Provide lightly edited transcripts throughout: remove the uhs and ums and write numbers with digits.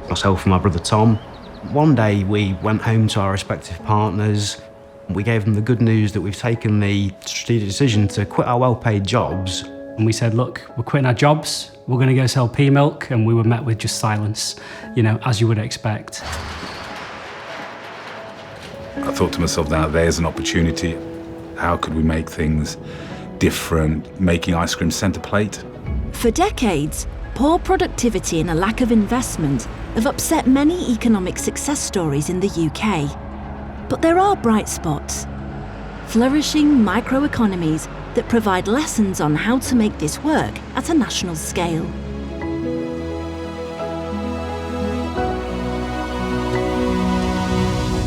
myself and my brother Tom. One day we went home to our respective partners. We gave them the good news that we've taken the strategic decision to quit our well-paid jobs. And we said, look, we're quitting our jobs, we're going to go sell pea milk, and we were met with just silence, as you would expect. I thought to myself, now there's an opportunity. How could we make things different, making ice cream centre plate? For decades, poor productivity and a lack of investment have upset many economic success stories in the UK. But there are bright spots. Flourishing micro-economies that provide lessons on how to make this work at a national scale.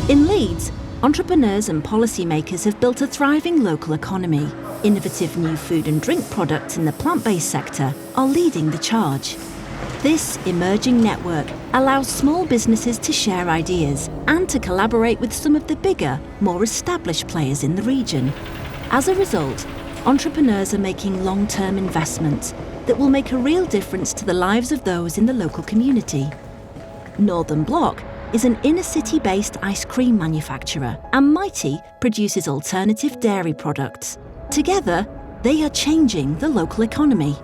In Leeds, entrepreneurs and policymakers have built a thriving local economy. Innovative new food and drink products in the plant-based sector are leading the charge. This emerging network allows small businesses to share ideas and to collaborate with some of the bigger, more established players in the region. As a result, entrepreneurs are making long-term investments that will make a real difference to the lives of those in the local community. Northern Block is an inner-city-based ice cream manufacturer, and Mighty produces alternative dairy products. Together, they are changing the local economy.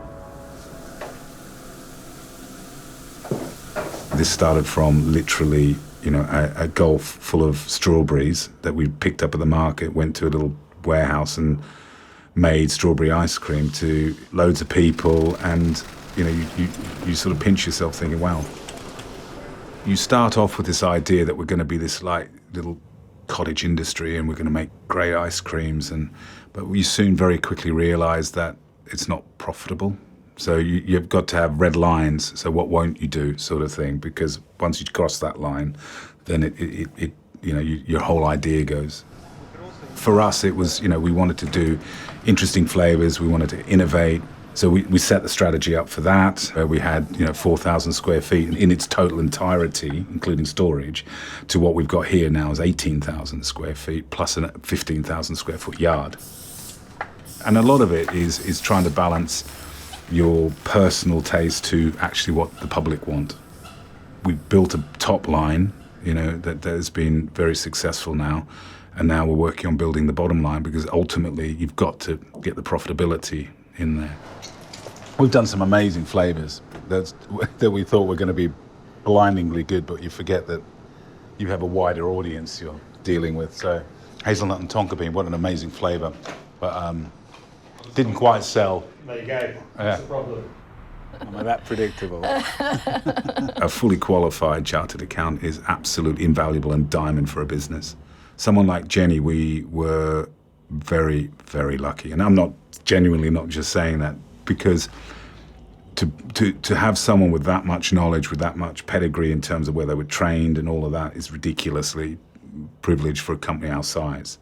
This started from literally, a gulf full of strawberries that we picked up at the market, went to a little warehouse and made strawberry ice cream, to loads of people, and you sort of pinch yourself thinking, wow. You start off with this idea that we're going to be this little cottage industry and we're going to make great ice creams, but you soon very quickly realise that it's not profitable. So you've got to have red lines. So what won't you do, sort of thing? Because once you cross that line, then your whole idea goes. For us, it was we wanted to do interesting flavours. We wanted to innovate. So we set the strategy up for that. We had 4,000 square feet in its total entirety, including storage, to what we've got here now is 18,000 square feet plus a 15,000 square foot yard. And a lot of it is trying to balance your personal taste to actually what the public want. We built a top line, that has been very successful now, and now we're working on building the bottom line, because ultimately you've got to get the profitability in there. We've done some amazing flavours that we thought were going to be blindingly good, but you forget that you have a wider audience you're dealing with. So hazelnut and tonka bean, what an amazing flavour, but didn't quite sell. There you go. That's the problem. Am I that predictable? A fully qualified chartered accountant is absolutely invaluable and diamond for a business. Someone like Jenny, we were very, very lucky. And I'm genuinely not just saying that, because to have someone with that much knowledge, with that much pedigree in terms of where they were trained and all of that, is ridiculously privileged for a company our size.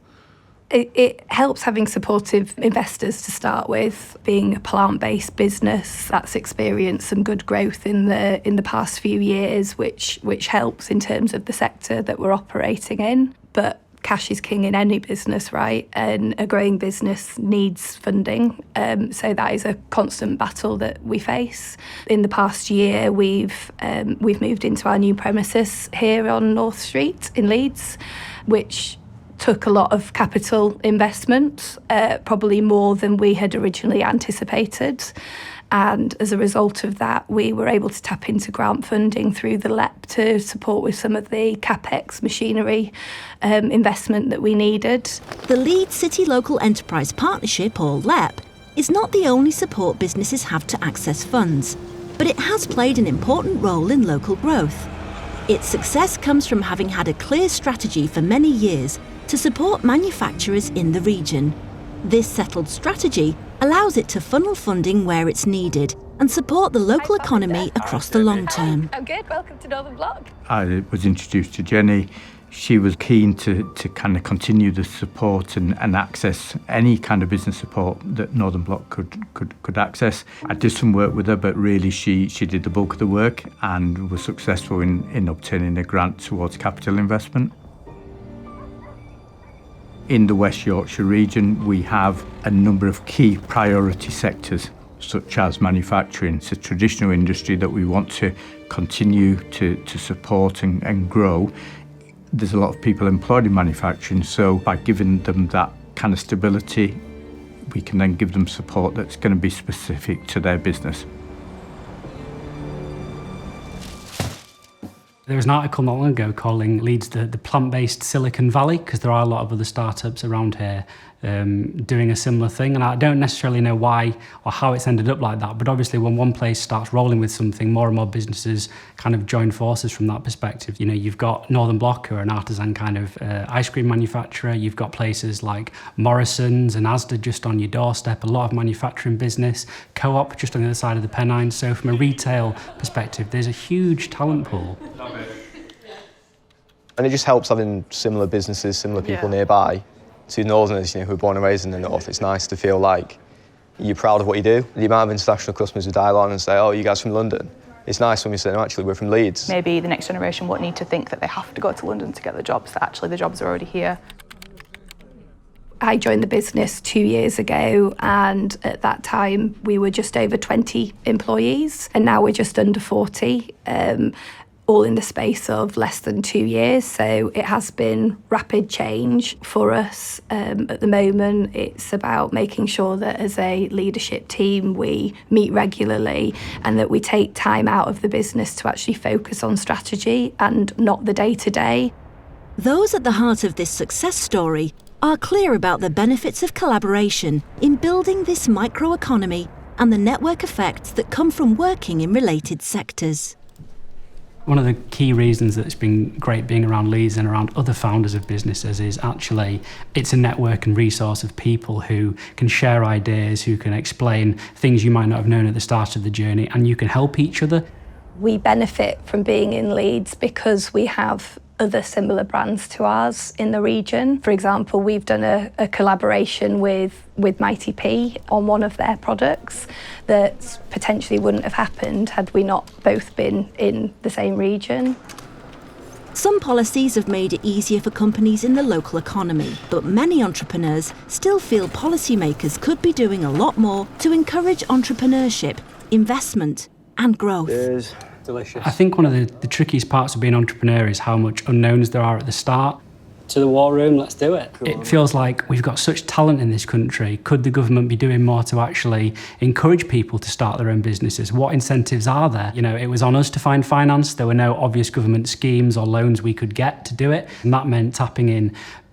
It helps having supportive investors to start with. Being a plant-based business, that's experienced some good growth in the past few years, which helps in terms of the sector that we're operating in. But cash is king in any business, right? And a growing business needs funding. So that is a constant battle that we face. In the past year, we've moved into our new premises here on North Street in Leeds, which took a lot of capital investment, probably more than we had originally anticipated. And as a result of that, we were able to tap into grant funding through the LEP to support with some of the CapEx machinery investment that we needed. The Leeds City Local Enterprise Partnership, or LEP, is not the only support businesses have to access funds, but it has played an important role in local growth. Its success comes from having had a clear strategy for many years to support manufacturers in the region. This settled strategy allows it to funnel funding where it's needed and support the local economy across the long term. I'm good, welcome to Northern Block. I was introduced to Jenny. She was keen to kind of continue the support and access any kind of business support that Northern Block could access. I did some work with her, but really she did the bulk of the work and was successful in obtaining a grant towards capital investment. In the West Yorkshire region, we have a number of key priority sectors. such as manufacturing. It's a traditional industry that we want to continue to support and grow. There's a lot of people employed in manufacturing, so by giving them that kind of stability, we can then give them support that's going to be specific to their business. There was an article not long ago calling Leeds the plant-based Silicon Valley, because there are a lot of other startups around here doing a similar thing, and I don't necessarily know why or how it's ended up like that, but obviously when one place starts rolling with something, more and more businesses kind of join forces from that perspective. You know, you've got Northern Block, who are an artisan kind of ice cream manufacturer. You've got places like Morrison's and Asda just on your doorstep, a lot of manufacturing business, Co-op just on the other side of the Pennines. So from a retail perspective, there's a huge talent pool. And it just helps having similar businesses, similar people nearby. To Northerners, who are born and raised in the north, it's nice to feel like you're proud of what you do. The amount of international customers who dial on and say, "Oh, you guys from London?" It's nice when we say, "No, actually, we're from Leeds." Maybe the next generation won't need to think that they have to go to London to get the jobs, that actually the jobs are already here. I joined the business 2 years ago, and at that time we were just over 20 employees, and now we're just under 40. All in the space of less than 2 years. So it has been rapid change for us. At the moment, it's about making sure that as a leadership team, we meet regularly and that we take time out of the business to actually focus on strategy and not the day-to-day. Those at the heart of this success story are clear about the benefits of collaboration in building this microeconomy and the network effects that come from working in related sectors. One of the key reasons that it's been great being around Leeds and around other founders of businesses is actually it's a network and resource of people who can share ideas, who can explain things you might not have known at the start of the journey, and you can help each other. We benefit from being in Leeds because we have other similar brands to ours in the region. For example, we've done a collaboration with Mighty P on one of their products that potentially wouldn't have happened had we not both been in the same region. Some policies have made it easier for companies in the local economy, but many entrepreneurs still feel policymakers could be doing a lot more to encourage entrepreneurship, investment and growth. I think one of the trickiest parts of being an entrepreneur is how much unknowns there are at the start. To the war room, let's do it. It feels like we've got such talent in this country. Could the government be doing more to actually encourage people to start their own businesses? What incentives are there? It was on us to find finance. There were no obvious government schemes or loans we could get to do it. And that meant tapping in,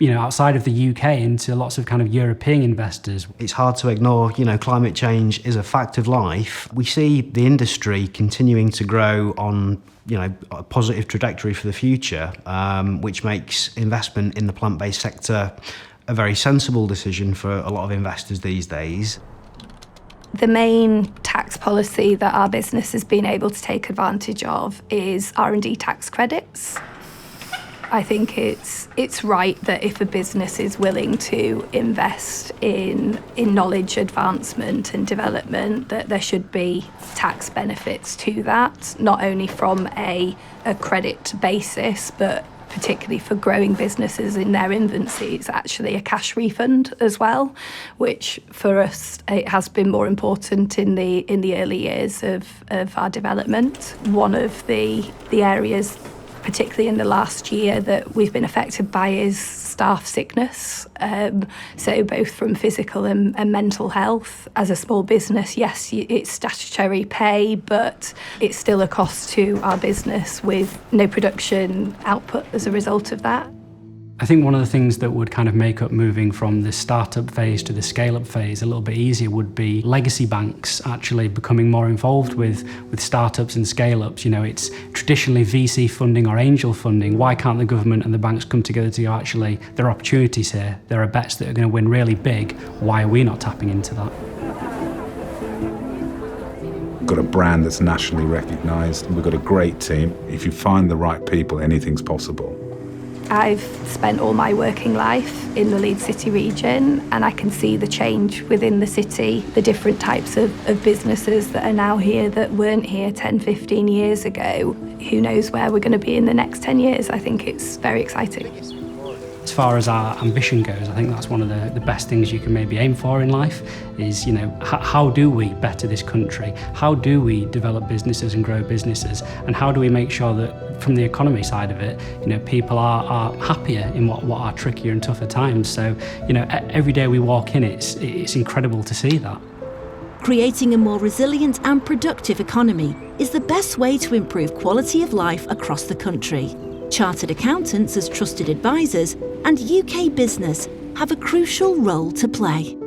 outside of the UK into lots of kind of European investors. It's hard to ignore, climate change is a fact of life. We see the industry continuing to grow on a positive trajectory for the future, which makes investment in the plant-based sector a very sensible decision for a lot of investors these days. The main tax policy that our business has been able to take advantage of is R&D tax credits. I think it's right that if a business is willing to invest in knowledge advancement and development, that there should be tax benefits to that, not only from a credit basis, but particularly for growing businesses in their infancy, it's actually a cash refund as well, which for us it has been more important in the early years of our development. One of the areas, particularly in the last year, that we've been affected by is staff sickness. So both from physical and mental health. As a small business, yes, it's statutory pay, but it's still a cost to our business with no production output as a result of that. I think one of the things that would kind of make up moving from the startup phase to the scale-up phase a little bit easier would be legacy banks actually becoming more involved with startups and scale-ups. It's traditionally VC funding or angel funding. Why can't the government and the banks come together to go, actually, there are opportunities here, there are bets that are going to win really big, why are we not tapping into that? We've got a brand that's nationally recognised, we've got a great team. If you find the right people, anything's possible. I've spent all my working life in the Leeds City region, and I can see the change within the city, the different types of businesses that are now here that weren't here 10, 15 years ago. Who knows where we're going to be in the next 10 years? I think it's very exciting. As far as our ambition goes, I think that's one of the best things you can maybe aim for in life is, how do we better this country? How do we develop businesses and grow businesses? And how do we make sure that from the economy side of it, people are happier in what are trickier and tougher times? So, every day we walk in, it's incredible to see that. Creating a more resilient and productive economy is the best way to improve quality of life across the country. Chartered accountants as trusted advisors and UK business have a crucial role to play.